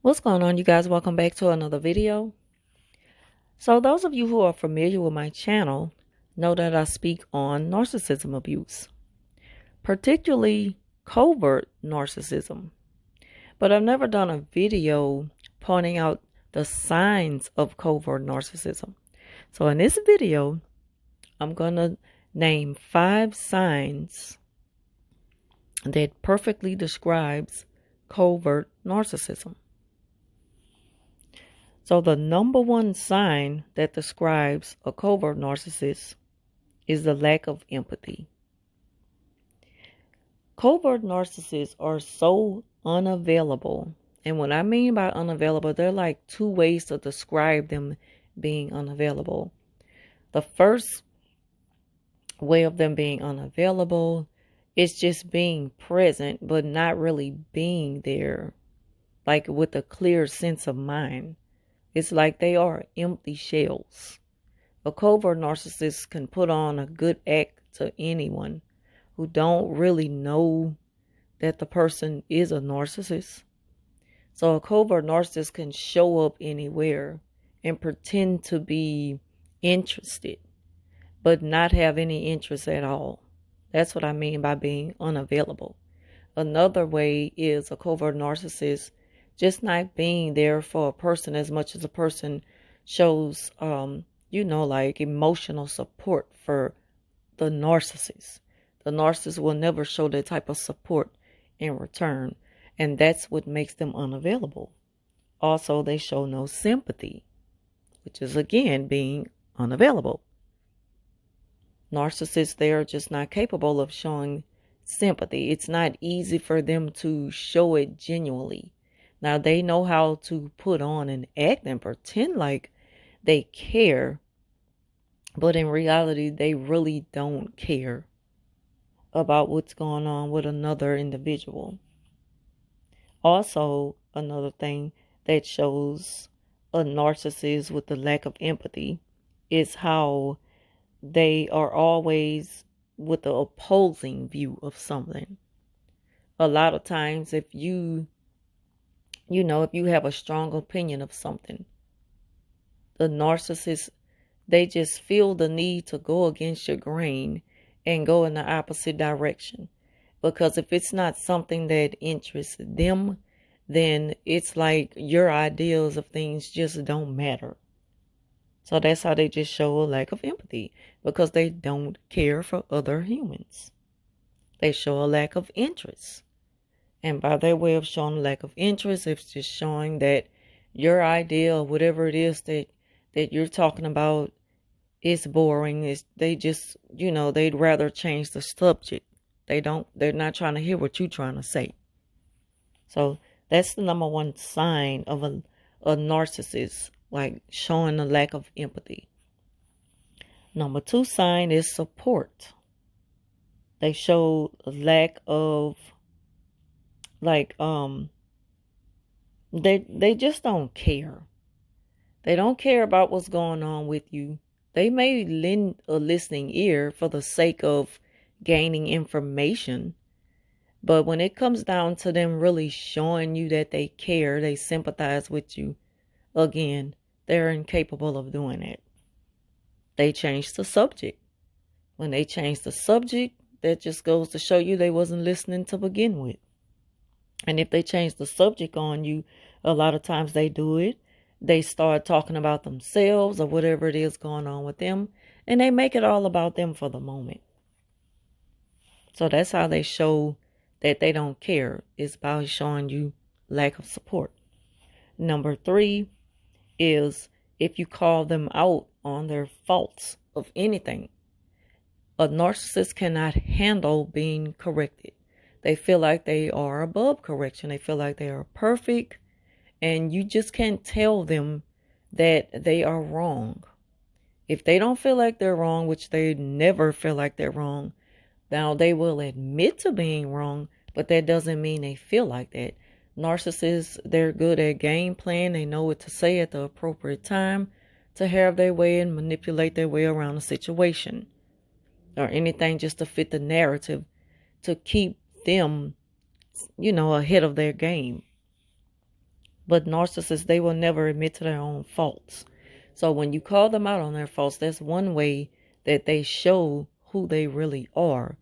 What's going on, you guys? Welcome back to another video. So those of you who are familiar with my channel know that I speak on narcissism abuse, particularly covert narcissism. But I've never done a video pointing out the signs of covert narcissism. So in this video, I'm going to name 5 signs that perfectly describes covert narcissism. So the number one sign that describes a covert narcissist is the lack of empathy. Covert narcissists are so unavailable. And what I mean by unavailable, there are like 2 ways to describe them being unavailable. The first way of them being unavailable is just being present, but not really being there, like with a clear sense of mind. It's like they are empty shells. A covert narcissist can put on a good act to anyone who don't really know that the person is a narcissist. So a covert narcissist can show up anywhere and pretend to be interested, but not have any interest at all. That's what I mean by being unavailable. Another way is a covert narcissist just not being there for a person as much as a person shows, like emotional support for the narcissist. The narcissist will never show that type of support in return. And that's what makes them unavailable. Also, they show no sympathy, which is again being unavailable. Narcissists, they are just not capable of showing sympathy. It's not easy for them to show it genuinely. Now, they know how to put on an act and pretend like they care, but in reality, they really don't care about what's going on with another individual. Also, another thing that shows a narcissist with the lack of empathy is how they are always with the opposing view of something. A lot of times, if you have a strong opinion of something, the narcissist, they just feel the need to go against your grain and go in the opposite direction. Because if it's not something that interests them, then it's like your ideas of things just don't matter. So that's how they just show a lack of empathy, because they don't care for other humans. They show a lack of interest. And by their way of showing a lack of interest, it's just showing that your idea or whatever it is that you're talking about is boring. They just, they'd rather change the subject. They're not trying to hear what you're trying to say. So that's the number one sign of a narcissist, like showing a lack of empathy. Number 2 sign is support. They show a lack of they just don't care. They don't care about what's going on with you. They may lend a listening ear for the sake of gaining information, but when it comes down to them really showing you that they care, they sympathize with you, again, they're incapable of doing it. They change the subject. When they change the subject, that just goes to show you they wasn't listening to begin with. And if they change the subject on you, a lot of times they do it. They start talking about themselves or whatever it is going on with them, and they make it all about them for the moment. So that's how they show that they don't care, is by showing you lack of support. Number 3 is if you call them out on their faults of anything. A narcissist cannot handle being corrected. They feel like they are above correction. They feel like they are perfect, and you just can't tell them that they are wrong. If they don't feel like they're wrong, which they never feel like they're wrong, now they will admit to being wrong, but that doesn't mean they feel like that. Narcissists, they're good at game playing. They know what to say at the appropriate time to have their way and manipulate their way around a situation or anything just to fit the narrative to keep them, ahead of their game. But narcissists, they will never admit to their own faults. So when you call them out on their faults, that's one way that they show who they really are,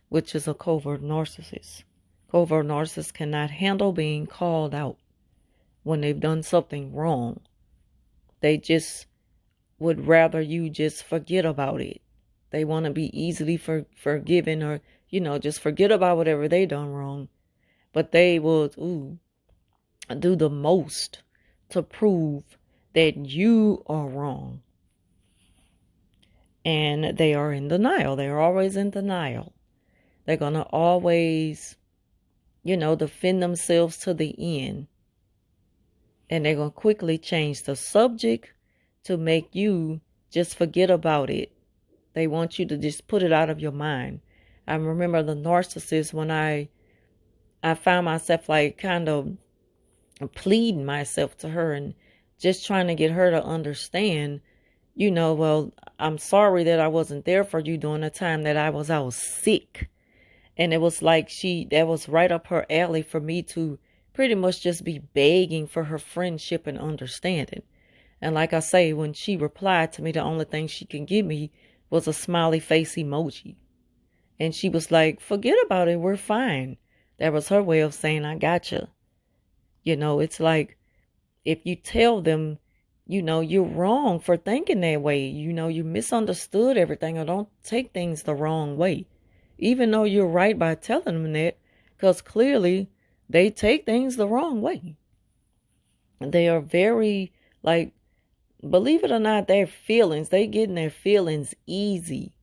which is a covert narcissist. Covert narcissists cannot handle being called out when they've done something wrong. They just would rather you just forget about it. They want to be easily forgiven, or, just forget about whatever they done wrong. But they will do the most to prove that you are wrong. And they are in denial. They're always in denial. They're going to always, defend themselves to the end. And they're going to quickly change the subject to make you just forget about it. They want you to just put it out of your mind. I remember the narcissist, when I found myself like kind of pleading myself to her and just trying to get her to understand, well, I'm sorry that I wasn't there for you during the time that I was sick. And it was like that was right up her alley for me to pretty much just be begging for her friendship and understanding. And like I say, when she replied to me, the only thing she can give me was a smiley face emoji. And she was like, forget about it, we're fine. That was her way of saying, I gotcha. It's like, if you tell them, you're wrong for thinking that way, you misunderstood everything, or don't take things the wrong way. Even though you're right by telling them that, because clearly they take things the wrong way. They are very, believe it or not, they get in their feelings easy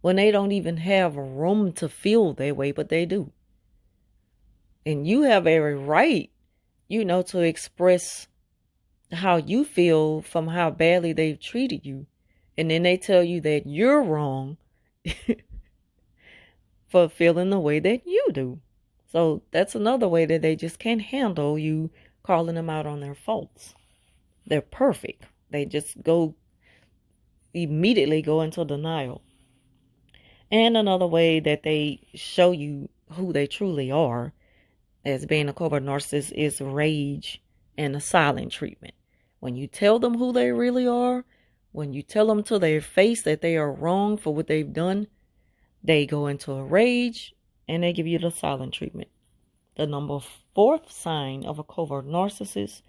when they don't even have room to feel that way, but they do. And you have every right, to express how you feel from how badly they've treated you. And then they tell you that you're wrong for feeling the way that you do. So that's another way that they just can't handle you calling them out on their faults. They're perfect. They just immediately go into denial. And another way that they show you who they truly are as being a covert narcissist is rage and a silent treatment. When you tell them who they really are, when you tell them to their face that they are wrong for what they've done, they go into a rage and they give you the silent treatment. The number 4th sign of a covert narcissist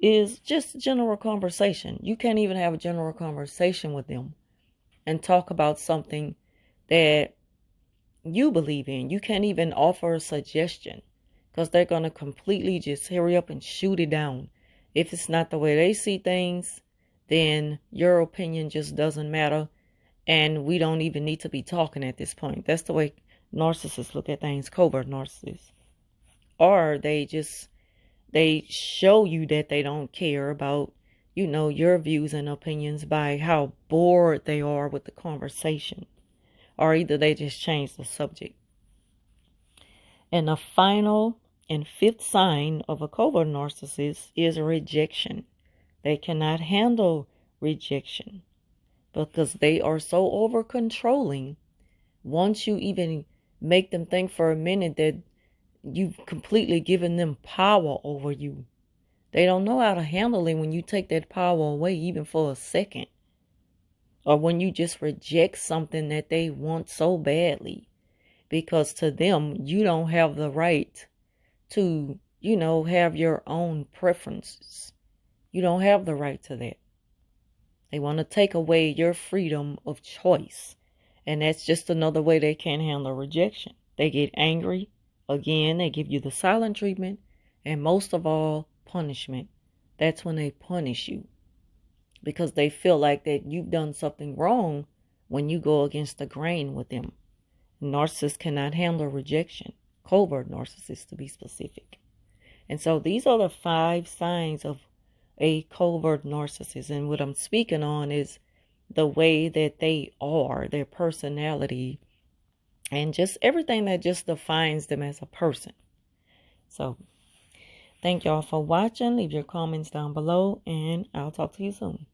is just general conversation. You can't even have a general conversation with them and talk about something that you believe in. You can't even offer a suggestion, because they're going to completely just hurry up and shoot it down. If it's not the way they see things, then your opinion just doesn't matter. And we don't even need to be talking at this point. That's the way narcissists look at things, covert narcissists. Or they show you that they don't care about, your views and opinions by how bored they are with the conversation. Or either they just change the subject. And the final and 5th sign of a covert narcissist is rejection. They cannot handle rejection because they are so over controlling. Once you even make them think for a minute that you've completely given them power over you, they don't know how to handle it when you take that power away, even for a second. Or when you just reject something that they want so badly. Because to them, you don't have the right to, have your own preferences. You don't have the right to that. They want to take away your freedom of choice. And that's just another way they can't handle rejection. They get angry. Again, they give you the silent treatment. And most of all, punishment. That's when they punish you. Because they feel like that you've done something wrong when you go against the grain with them. Narcissists cannot handle rejection. Covert narcissists, to be specific. And so these are the 5 signs of a covert narcissist. And what I'm speaking on is the way that they are, their personality, and just everything that just defines them as a person. So thank y'all for watching. Leave your comments down below, and I'll talk to you soon.